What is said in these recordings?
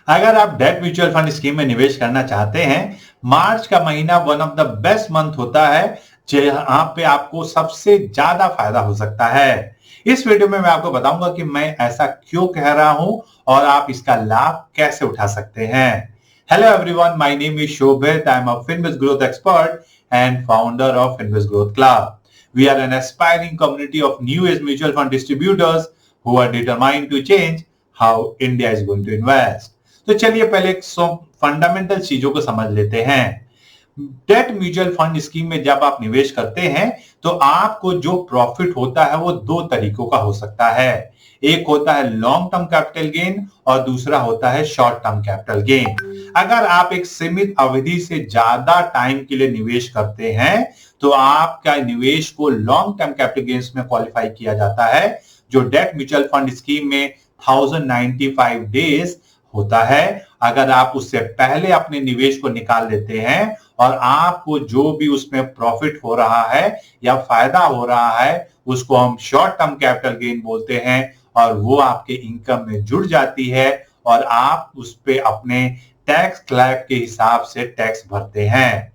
अगर आप debt mutual fund scheme में निवेश करना चाहते हैं, मार्च का महीना one of the best month होता है जहां पे आपको सबसे ज्यादा फायदा हो सकता है। इस वीडियो में मैं आपको बताऊंगा कि मैं ऐसा क्यों कह रहा हूं और आप इसका लाभ कैसे उठा सकते हैं। Hello everyone, my name is Shobhit. I am a Finviz growth expert and founder of Finviz growth club. We are an aspiring community of new age mutual fund distributors who are determined to change how India is going to invest. तो चलिए पहले एक fundamental चीजों को समझ लेते हैं। Debt mutual fund scheme में जब आप निवेश करते हैं तो आपको जो प्रॉफिट होता है वो दो तरीकों का हो सकता है। एक होता है लॉन्ग टर्म कैपिटल गेन और दूसरा होता है शॉर्ट टर्म कैपिटल गेन। अगर आप एक सीमित अवधि से ज्यादा टाइम के लिए निवेश करते हैं तो आपका निवेश को लॉन्ग टर्म कैपिटल गेन्स में क्वालिफाई किया जाता है, जो डेट म्यूचुअल फंड स्कीम में 1095 डेज होता है। अगर आप उससे पहले अपने निवेश को निकाल लेते हैं और आपको जो भी उसमें प्रॉफिट हो रहा है या फायदा हो रहा है उसको हम शॉर्ट टर्म कैपिटल गेन बोलते हैं और वो आपके इनकम में जुड़ जाती है और आप उस पे अपने टैक्स स्लैब के हिसाब से टैक्स भरते हैं।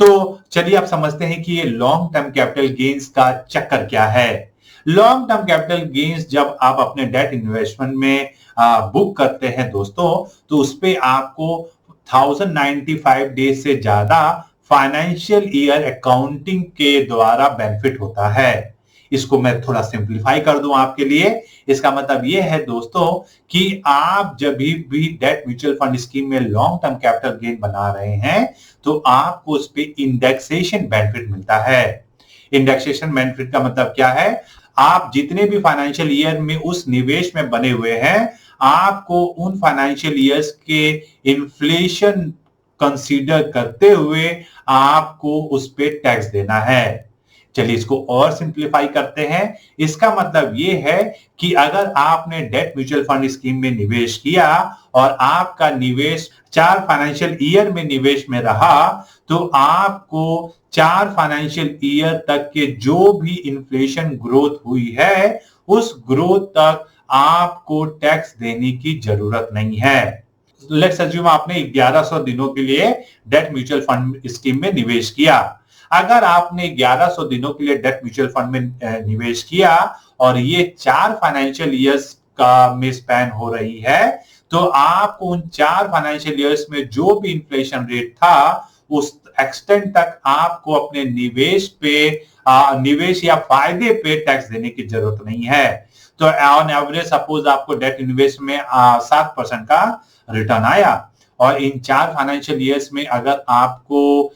तो चलिए आप समझते हैं कि ये लॉन्ग टर्म कैपिटल गेन्स का चक्कर क्या है। लॉन्ग टर्म कैपिटल गेन्स जब आप अपने डेट इन्वेस्टमेंट में बुक करते हैं दोस्तों, तो उस पे आपको 1095 डेज से ज्यादा फाइनेंशियल ईयर अकाउंटिंग के द्वारा बेनिफिट होता है। इसको मैं थोड़ा सिंप्लीफाई कर दूं आपके लिए। इसका मतलब यह है दोस्तों कि आप जब भी डेट म्यूचुअल फंड स्कीम में लॉन्ग टर्म कैपिटल गेन बना रहे हैं तो आपको उस पे इंडेक्सेशन बेनिफिट मिलता है। इंडेक्सेशन बेनिफिट का मतलब क्या है? आप जितने भी फाइनेंशियल ईयर में उस निवेश में बने हुए हैं, आपको उन फाइनेंशियल ईयर्स के इन्फ्लेशन कंसीडर करते हुए आपको उस पे टैक्स देना है। चलिए इसको और सिंप्लीफाई करते हैं। इसका मतलब यह है कि अगर आपने डेट म्यूचुअल फंड स्कीम में निवेश किया और आपका निवेश 4 फाइनेंशियल ईयर में निवेश में रहा तो आपको 4 फाइनेंशियल ईयर तक के जो भी इन्फ्लेशन ग्रोथ हुई है उस ग्रोथ तक आपको टैक्स देने की जरूरत नहीं है। लेट्स अज्यूम आपने 1100 दिनों के लिए डेट म्यूचुअल फंड स्कीम में निवेश किया। अगर आपने 1100 दिनों के लिए डेट म्यूचुअल फंड में निवेश किया और ये 4 फाइनेंशियल ईयर्स का में स्पैन हो रही है तो आपको उन 4 फाइनेंशियल ईयर्स में जो भी इन्फ्लेशन रेट था उस एक्सटेंट तक आपको अपने निवेश या फायदे पे टैक्स देने की जरूरत नहीं है। तो ऑन एवरेज सपोज आपको डेट इन्वेस्ट में 7% का रिटर्न आया और इन 4 फाइनेंशियल ईयर्स में अगर आपको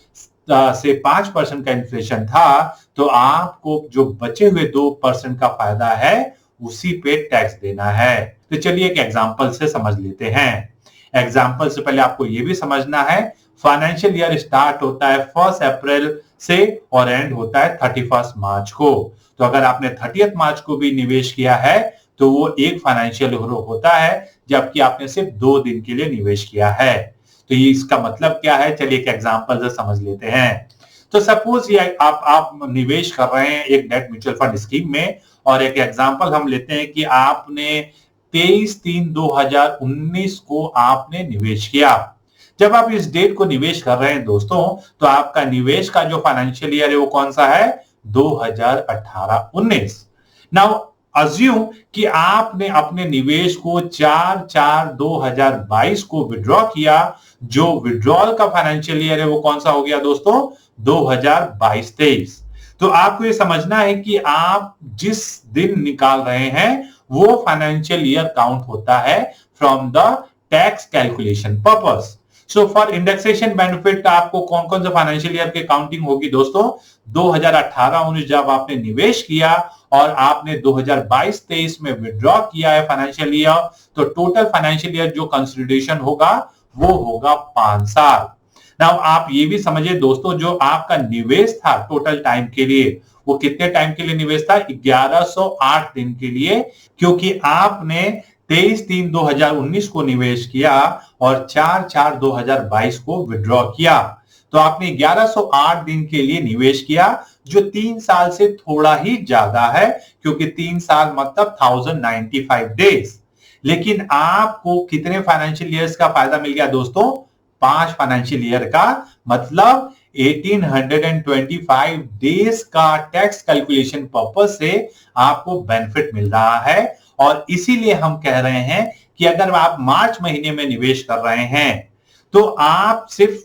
से 5% का इन्फ्लेशन था तो आपको जो बचे हुए 2% का फायदा है उसी पे टैक्स देना है। तो चलिए एक एग्जांपल से समझ लेते हैं। एग्जांपल से पहले आपको यह भी समझना है, फाइनेंशियल ईयर स्टार्ट होता है 1 अप्रैल से और एंड होता है 31 मार्च को। तो अगर आपने 30 मार्च को भी निवेश किया है तो वो एक फाइनेंशियल ईयर होता है, जबकि आपने सिर्फ 2 दिन के लिए निवेश किया है। तो ये इसका मतलब क्या है, चलिए एक एग्जांपल से समझ लेते हैं। तो सपोज ये आप निवेश कर रहे हैं एक डेट म्यूचुअल फंड स्कीम में और एक एग्जांपल हम लेते हैं कि आपने 23/3/2019 को आपने निवेश किया। जब आप इस डेट को निवेश कर रहे हैं दोस्तों तो आपका निवेश का जो फाइनेंशियल ईयर है वो कौन सा है? 2018-19। नाउ अज्यूम कि आपने अपने निवेश को 4/4/2022 को विड्रॉ किया। जो विड्रॉल का फाइनेंशियल ईयर है वो कौन सा हो गया दोस्तों? 2022-23। तो आपको ये समझना है कि आप जिस दिन निकाल रहे हैं वो फाइनेंशियल ईयर काउंट होता है from the tax calculation purpose. So for indexation benefit आपको कौन कौन से फाइनेंशियल ईयर की काउंटिंग होगी दोस्तों? 2018-19 जब आपने निवेश किया और आपने 2022-23 में विड्रॉ किया है फाइनेंशियल ईयर, तो टोटल फाइनेंशियल ईयर जो कंसिडरेशन होगा वो होगा 5 साल। नाउ आप ये भी समझिए दोस्तों, जो आपका निवेश था टोटल टाइम के लिए वो कितने टाइम के लिए निवेश था? 1108 दिन के लिए, क्योंकि आपने 23/3/2019 को निवेश किया और 4/4/2022 को विड्रॉ किया। तो आपने 1108 दिन के लिए निवेश किया, जो 3 साल से थोड़ा ही ज्यादा है, क्योंकि 3 साल मतलब 1095 डेज। लेकिन आपको कितने फाइनेंशियल ईयर्स का फायदा मिल गया दोस्तों? 5 फाइनेंशियल ईयर का, मतलब 1825 डेज का टैक्स कैलकुलेशन पर्पस से आपको बेनिफिट मिल रहा है। और इसीलिए हम कह रहे हैं कि अगर आप मार्च महीने में निवेश कर रहे हैं तो आप सिर्फ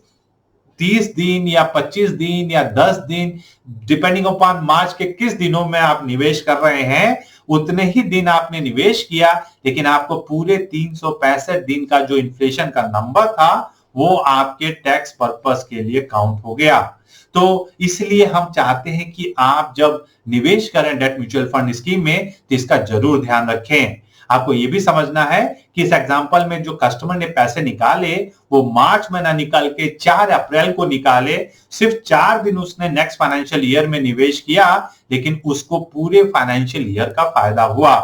30 दिन या 25 दिन या 10 दिन, डिपेंडिंग अपॉन मार्च के किस दिनों में आप निवेश कर रहे हैं, उतने ही दिन आपने निवेश किया, लेकिन आपको पूरे 365 दिन का जो इन्फ्लेशन का नंबर था वो आपके टैक्स पर्पस के लिए काउंट हो गया। तो इसलिए हम चाहते हैं कि आप जब निवेश करें डेट म्यूचुअल फंड स्कीम में तो इसका जरूर ध्यान रखें। आपको यह भी समझना है कि इस एग्जांपल में जो कस्टमर ने पैसे निकाले वो मार्च में ना निकाल के 4 अप्रैल को निकाले, सिर्फ 4 दिन उसने नेक्स्ट फाइनेंशियल ईयर में निवेश किया, लेकिन उसको पूरे फाइनेंशियल ईयर का फायदा हुआ।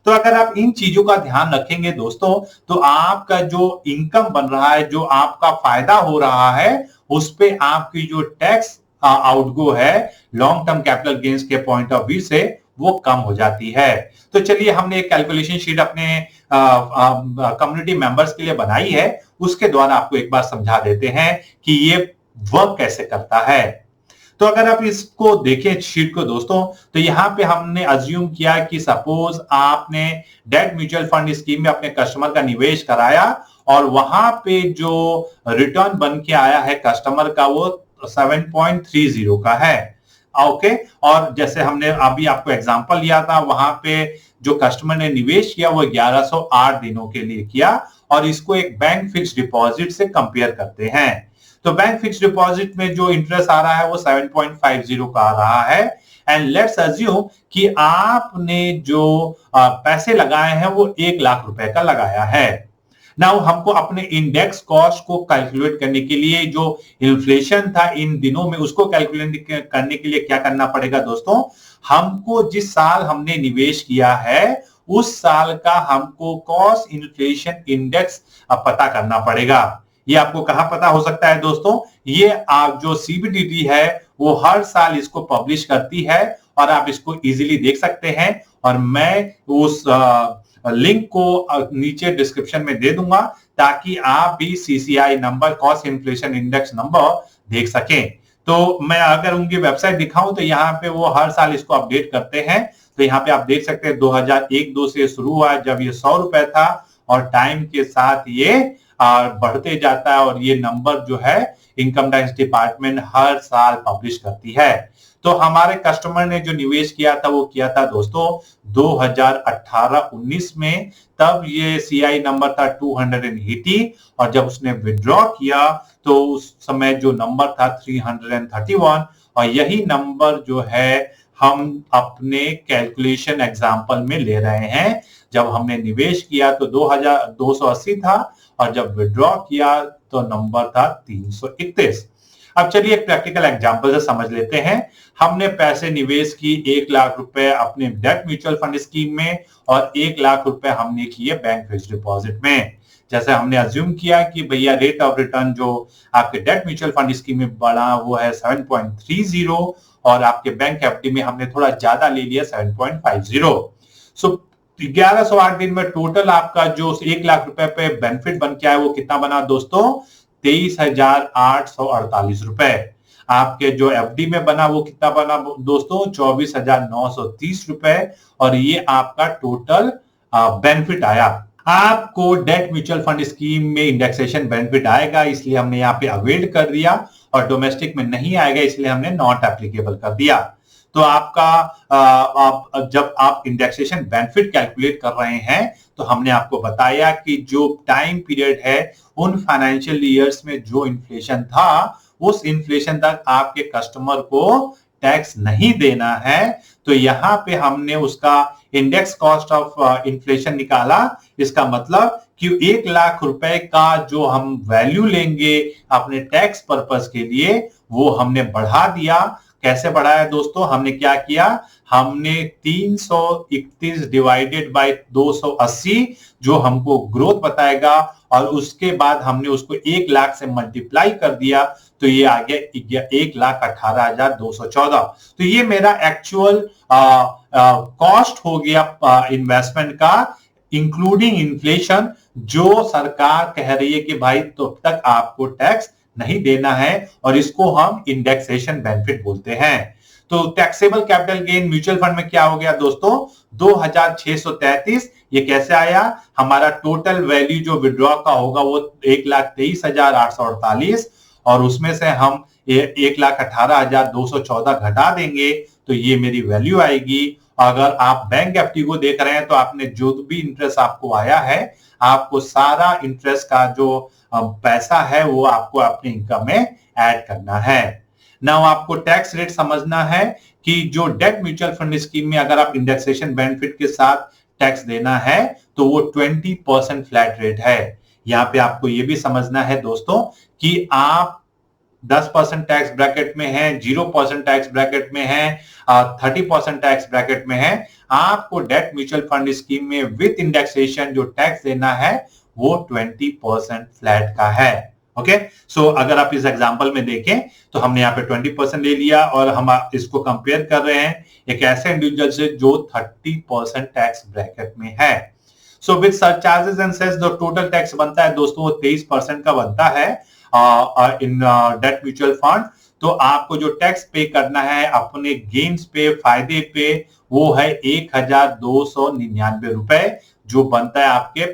तो अगर आप इन चीजों का ध्यान रखेंगे दोस्तों, तो आपका जो इनकम बन रहा है, जो आपका फायदा हो रहा है, उस पे आपकी जो टैक्स आउटगो है लॉन्ग टर्म कैपिटल गेन्स के पॉइंट ऑफ व्यू से वो कम हो जाती है। तो चलिए हमने एक कैलकुलेशन शीट अपने कम्युनिटी मेंबर्स के लिए बनाई है, उसके द्वारा आपको एक बार समझा देते हैं कि ये वर्क कैसे करता है। तो अगर आप इसको देखें शीट को दोस्तों, तो यहां पे हमने अज्यूम किया कि सपोज आपने डेट म्यूचुअल फंड स्कीम में अपने कस्टमर का निवेश कराया और वहां पे जो रिटर्न बन के आया है कस्टमर का वो 7.30 का है। ओके, और जैसे हमने अभी आपको एग्जांपल लिया था, वहां पे जो कस्टमर ने निवेश किया वो 1108 दिनों के लिए किया, और इसको एक बैंक फिक्स डिपॉजिट से कंपेयर करते हैं। तो बैंक फिक्स डिपॉजिट में जो इंटरेस्ट आ रहा है वो 7.50 का आ रहा है। एंड लेट्स अज्यूम कि आपने जो पैसे लगाए हैं वो 1 लाख रुपए का लगाया है। नाउ हमको अपने इंडेक्स कॉस्ट को कैलकुलेट करने के लिए, जो इन्फ्लेशन था इन दिनों में, उसको कैलकुलेट करने के लिए क्या करना पड़ेगा दोस्तों? हमको जिस साल हमने निवेश किया है उस साल का हमको कॉस्ट इन्फ्लेशन इंडेक्स पता करना पड़ेगा। ये आपको कहां पता हो सकता है दोस्तों? ये आप जो सीबीडीटी है वो हर साल इसको पब्लिश करती है और आप इसको इजीली देख सकते हैं, और मैं उस लिंक को नीचे डिस्क्रिप्शन में दे दूंगा ताकि आप भी CCI number, cost inflation index number देख सकें। तो मैं अगर उनकी वेबसाइट दिखाऊं तो यहाँ पे वो हर साल इसको अपडेट करते हैं। तो यहाँ पे आप देख सकते हैं 2001-2 से शुरू हुआ जब ये 100 रुपए था, और टाइम के साथ ये बढ़ते जाता है, और ये नंबर जो है इनकम टैक्स डिपार्टमेंट हर साल पब्लिश करती है। तो हमारे कस्टमर ने जो निवेश किया था वो किया था दोस्तों 2018-19 में, तब ये सीआई नंबर था 280, और जब उसने विड्रॉ किया तो उस समय जो नंबर था 331, और यही नंबर जो है हम अपने कैलकुलेशन एग्जांपल में ले रहे हैं। जब हमने निवेश किया तो 2280 था, और जब विड्रॉ किया तो नंबर था 331। अब चलिए एक प्रैक्टिकल एग्जांपल से समझ लेते हैं। हमने पैसे निवेश की 1 लाख रुपए अपने डेट म्यूचुअल फंड स्कीम में, और 1 लाख रुपए हमने किए बैंक फिक्स्ड डिपॉजिट में। जैसे हमने अज्यूम किया कि भैया रेट ऑफ रिटर्न जो आपके डेट म्यूचुअल फंड स्कीम में बढ़ा वो है 7.30, और आपके बैंक एफडी में हमने थोड़ा ज्यादा ले लिया 7.50। सो 1108 दिन में टोटल आपका जो 1 लाख रुपए पे बेनिफिट बन के आया वो कितना बना दोस्तों? 23,848 रुपए। आपके जो एफडी में बना वो कितना बना दोस्तों? 24,930 रुपए, और ये आपका टोटल बेनिफिट आया। आपको डेट म्यूचुअल फंड स्कीम में इंडेक्सेशन बेनिफिट आएगा, इसलिए हमने यहाँ पे अवेल कर दिया, और डोमेस्टिक में नहीं आएगा इसलिए हमने नॉट एप्लीकेबल कर दिया। तो आपका जब आप इंडेक्सेशन बेनिफिट कैलकुलेट कर रहे हैं तो हमने आपको बताया कि जो टाइम पीरियड है उन फाइनेंशियल ईयर्स में जो इन्फ्लेशन था उस इन्फ्लेशन तक आपके कस्टमर को टैक्स नहीं देना है। तो यहां पे हमने उसका इंडेक्स कॉस्ट ऑफ इन्फ्लेशन निकाला। इसका मतलब कि 1 लाख रुपए का जो हम वैल्यू लेंगे अपने टैक्स पर्पस के लिए वो हमने बढ़ा दिया। कैसे बढ़ाया दोस्तों? हमने क्या किया? हमने 331 डिवाइडेड बाय 280 जो हमको ग्रोथ बताएगा, और उसके बाद हमने उसको 1 लाख से मल्टीप्लाई कर दिया, तो ये आ गया 1,18,214। तो ये मेरा एक्चुअल कॉस्ट हो गया इन्वेस्टमेंट का इंक्लूडिंग इन्फ्लेशन, जो सरकार कह रही है कि भाई तो अब तक आपको टैक्स नहीं देना है, और इसको हम इंडेक्सेशन बेनिफिट बोलते हैं। तो taxable capital gain mutual fund में क्या हो गया दोस्तों, 2633। ये कैसे आया, हमारा टोटल वैल्यू जो विड्रॉ का होगा वो 1,23,848, और उसमें से हम 1,18,214 घटा देंगे तो ये मेरी वैल्यू आएगी। अगर आप बैंक एफडी को देख रहे हैं तो आपने जो भी इंटरेस्ट आपको आया है, आपको सारा इंटरेस्ट का जो पैसा है वो आपको अपने इनकम में ऐड करना है। नाउ आपको टैक्स रेट समझना है कि जो डेट म्यूचुअल फंड स्कीम में अगर आप इंडेक्सेशन बेनिफिट के साथ टैक्स देना है तो वो 20% फ्लैट रेट है। यहां पे आपको ये भी समझना है दोस्तों कि आप 10% टैक्स ब्रैकेट में है, 0% टैक्स ब्रैकेट में है, 30% टैक्स ब्रैकेट में है, आपको डेट म्यूचुअल फंड स्कीम में विद इंडेक्सेशन जो टैक्स देना है वो 20% फ्लैट का है। ओके, सो अगर आप इस एग्जांपल में देखें तो हमने यहाँ पे 20% ले लिया और हम इसको कंपेयर कर रहे हैं एक ऐसे इंडिविजुअल से जो 30% टैक्स ब्रैकेट में है। So with surcharges and cess जो टोटल टैक्स बनता है दोस्तों वो 23% का बनता है इन डेट म्यूचुअल फंड। तो आपको जो टैक्स पे करना है अपने गेन्स पे, फायदे पे, वो है 1,299 रुपए, जो बनता है आपके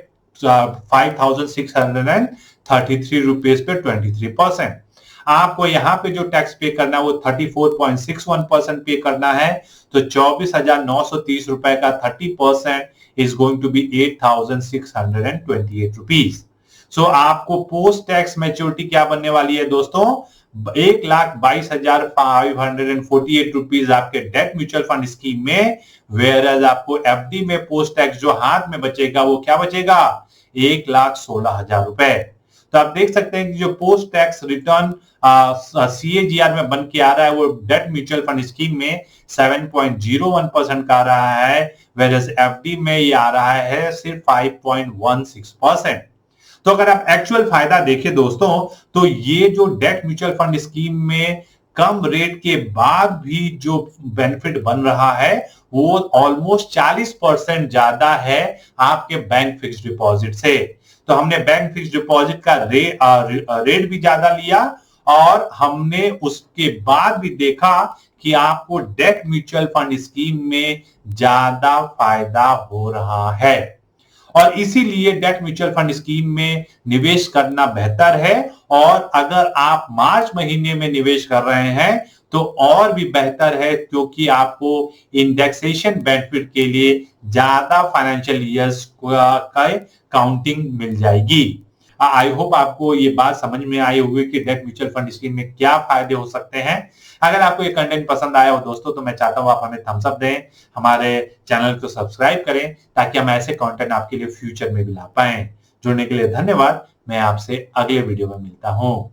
5,633 रुपीज पे 23%। आपको यहाँ पे जो टैक्स पे करना है वो 34.61% पे करना है, तो 24,930 रुपए का 30% is going to be 8,628 rupees. So आपको पोस्ट टैक्स मैच्योरिटी क्या बनने वाली है दोस्तों, 1,22,548 रुपीज आपके डेट म्यूचुअल फंड स्कीम में, वेयर एज आपको एफडी में पोस्ट टैक्स जो हाथ में बचेगा वो क्या बचेगा, 1,16,000 रुपए। तो आप देख सकते हैं कि जो पोस्ट टैक्स रिटर्न CAGR में बन के आ रहा है वो डेट म्यूचुअल फंड स्कीम में 7.01% का आ रहा है, वेयर एफडी में ये आ रहा है सिर्फ 5.16%। तो अगर आप एक्चुअल फायदा देखें दोस्तों तो ये जो डेट म्यूचुअल फंड स्कीम में कम रेट के बाद भी जो बेनिफिट बन रहा है वो ऑलमोस्ट 40% ज्यादा है आपके बैंक फिक्स्ड डिपॉजिट से। तो हमने बैंक फिक्स्ड डिपॉजिट का रेट भी ज्यादा लिया और हमने उसके बाद भी देखा कि आपको डेट म्यूचुअल फंड स्कीम में ज्यादा फायदा हो रहा है, और इसीलिए डेट म्यूचुअल फंड स्कीम में निवेश करना बेहतर है। और अगर आप मार्च महीने में निवेश कर रहे हैं तो और भी बेहतर है, क्योंकि आपको इंडेक्सेशन बेनिफिट के लिए ज्यादा फाइनेंशियल ईयर्स का काउंटिंग मिल जाएगी। आई होप आपको ये बात समझ में आई होगी कि डेट म्यूचुअल फंड स्कीम में क्या फायदे हो सकते हैं। अगर आपको ये कंटेंट पसंद आया हो दोस्तों तो मैं चाहता हूं आप हमें थम्स अप दें, हमारे चैनल को सब्सक्राइब करें ताकि हम ऐसे कंटेंट आपके लिए फ्यूचर में भी ला पाए। जुड़ने के लिए धन्यवाद। मैं आपसे अगले वीडियो में मिलता हूं।